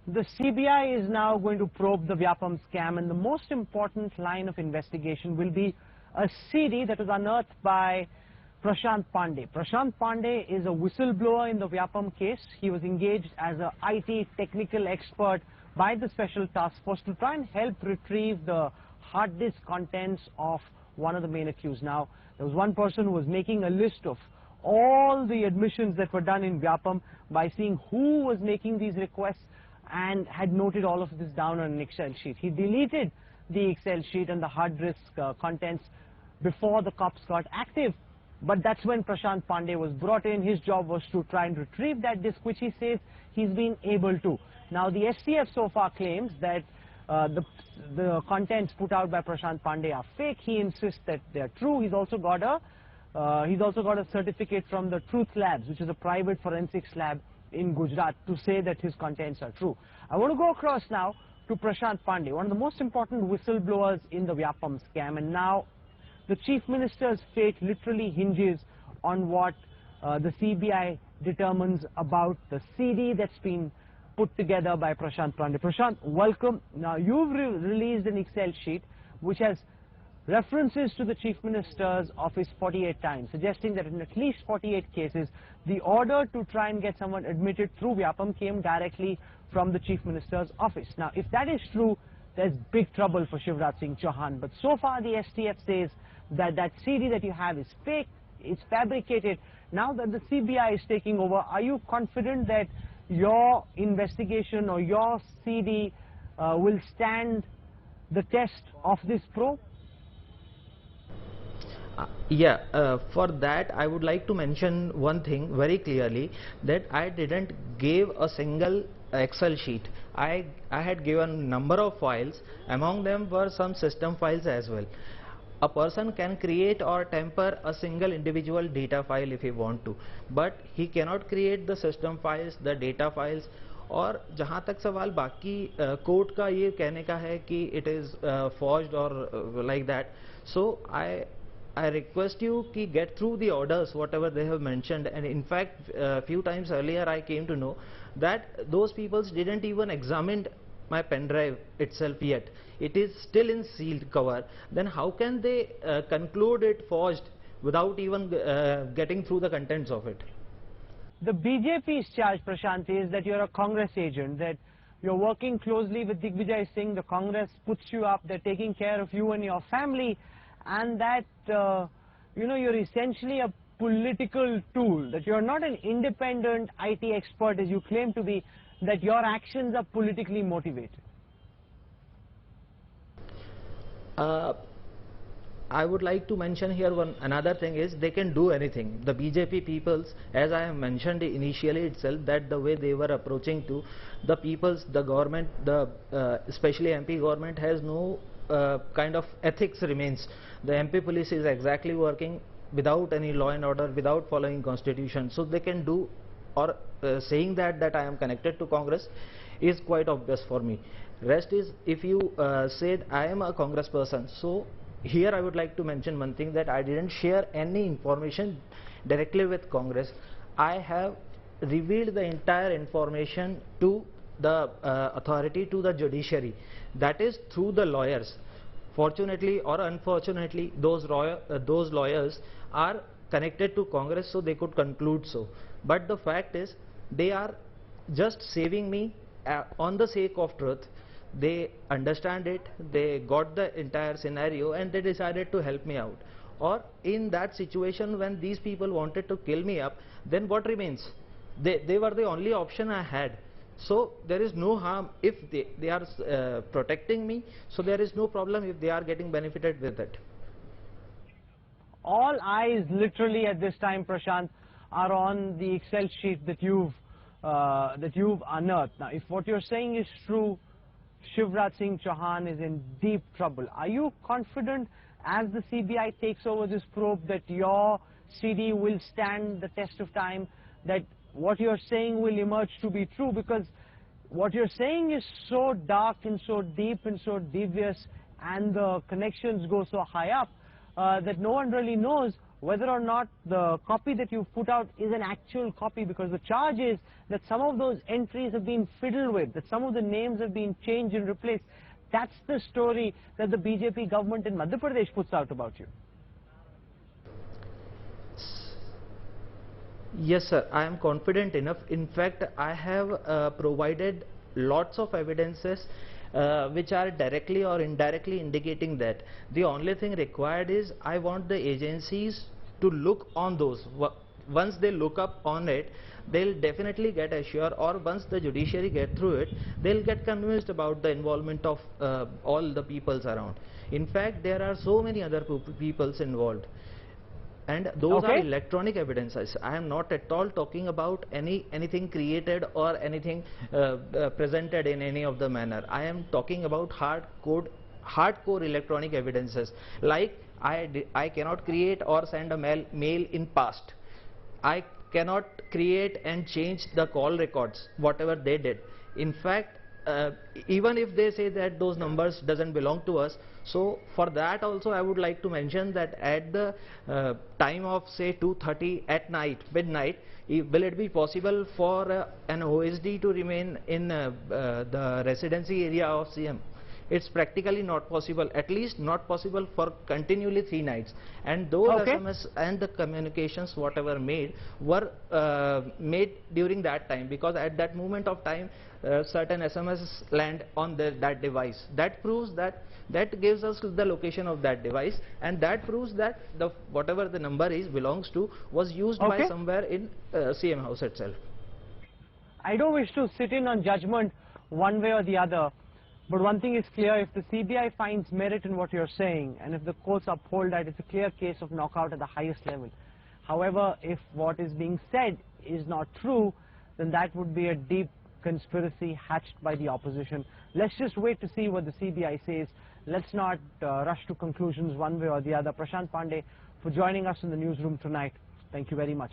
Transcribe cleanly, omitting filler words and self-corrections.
The CBI is now going to probe the Vyapam scam, and the most important line of investigation will be a CD that was unearthed by Prashant Pandy. Prashant Pandy is a whistleblower in the Vyapam case. He was engaged as a IT technical expert by the Special Task Force to try and help retrieve the hard disk contents of one of the main accused. Now, there was one person who was making a list of all the admissions that were done in Vyapam by seeing who was making these requests and had noted all of this down on an Excel sheet. He deleted the Excel sheet and the hard disk contents before the cops got active. But that's when Prashant Pandy was brought in. His job was to try and retrieve that disk, which he says he's been able to. Now, the STF so far claims that the contents put out by Prashant Pandy are fake. He insists that they're true. He's also got a certificate from the Truth Labs, which is a private forensics lab in Gujarat, to say that his contents are true. I want to go across now to Prashant Pandy, one of the most important whistleblowers in the Vyapam scam, and now the Chief Minister's fate literally hinges on what the CBI determines about the CD that's been put together by Prashant Pandy. Prashant, welcome. Now, you've released an Excel sheet which has references to the Chief Minister's office 48 times, suggesting that in at least 48 cases, the order to try and get someone admitted through Vyapam came directly from the Chief Minister's office. Now, if that is true, there's big trouble for Shivraj Singh Chauhan. But so far, the STF says that that CD that you have is fake, it's fabricated. Now that the CBI is taking over, are you confident that your investigation or your CD will stand the test of this probe? For that I would like to mention one thing very clearly, that I didn't give a single Excel sheet. I had given number of files. Among them were some system files as well. A person can create or temper a single individual data file if he want to, but he cannot create the system files, the data files. और जहाँ तक सवाल बाकी court का ये कहने का है कि it is forged or like that, so I request you to get through the orders whatever they have mentioned, and in fact few times earlier I came to know that those people didn't even examine my pen drive itself yet. It is still in sealed cover. Then how can they conclude it forged without even getting through the contents of it? The BJP's charge, Prashant, is that you're a Congress agent, that you're working closely with Digvijay Singh, the Congress puts you up, they're taking care of you and your family, and that, you're essentially a political tool, that you're not an independent IT expert as you claim to be, that your actions are politically motivated. I would like to mention here another thing is they can do anything. The BJP peoples, as I have mentioned initially itself, that the way they were approaching to the peoples, the government, especially MP government has no kind of ethics remains. The MP police is exactly working without any law and order, without following constitution. So they can do, or saying that I am connected to Congress is quite obvious for me. Rest is, if you said I am a Congress person, so here I would like to mention one thing, that I didn't share any information directly with Congress. I have revealed the entire information to the authority, to the judiciary, that is through the lawyers. Fortunately or unfortunately, those lawyers are connected to Congress, so they could conclude so. But the fact is, they are just saving me on the sake of truth. They understand it, they got the entire scenario, and they decided to help me out. Or in that situation, when these people wanted to kill me up, then what remains? They were the only option I had. So there is no harm if they are protecting me, so there is no problem if they are getting benefited with it. All eyes literally at this time, Prashant, are on the Excel sheet that you've unearthed. Now, if what you're saying is true, Shivraj Singh Chauhan is in deep trouble. Are you confident, as the CBI takes over this probe, that your CD will stand the test of time, that what you're saying will emerge to be true? Because what you're saying is so dark and so deep and so devious, and the connections go so high up, that no one really knows whether or not the copy that you've put out is an actual copy, because the charge is that some of those entries have been fiddled with, that some of the names have been changed and replaced. That's the story that the BJP government in Madhya Pradesh puts out about you. Yes, sir, I am confident enough. In fact, I have provided lots of evidences which are directly or indirectly indicating that. The only thing required is I want the agencies to look on those. Once they look up on it, they'll definitely get assured, or once the judiciary get through it, they'll get convinced about the involvement of all the peoples around. In fact, there are so many other peoples involved. And those are electronic evidences. I am not at all talking about anything created or anything presented in any of the manner. I am talking about hardcore electronic evidences. Like I cannot create or send a mail in past. I cannot create and change the call records, whatever they did. In fact, even if they say that those numbers doesn't belong to us, so for that also I would like to mention that at the time of say 2:30 at night, midnight, will it be possible for an OSD to remain in the residency area of CM? It's practically not possible, at least not possible for continually 3 nights. And those SMS and the communications whatever made were made during that time, because at that moment of time certain SMS land on that device. That proves that gives us the location of that device, and that proves that whatever the number is belongs to was used by somewhere in CM house itself. I don't wish to sit in on judgment one way or the other. But one thing is clear: if the CBI finds merit in what you're saying, and if the courts uphold that, it's a clear case of knockout at the highest level. However, if what is being said is not true, then that would be a deep conspiracy hatched by the opposition. Let's just wait to see what the CBI says. Let's not rush to conclusions one way or the other. Prashant Pandy, for joining us in the newsroom tonight. Thank you very much.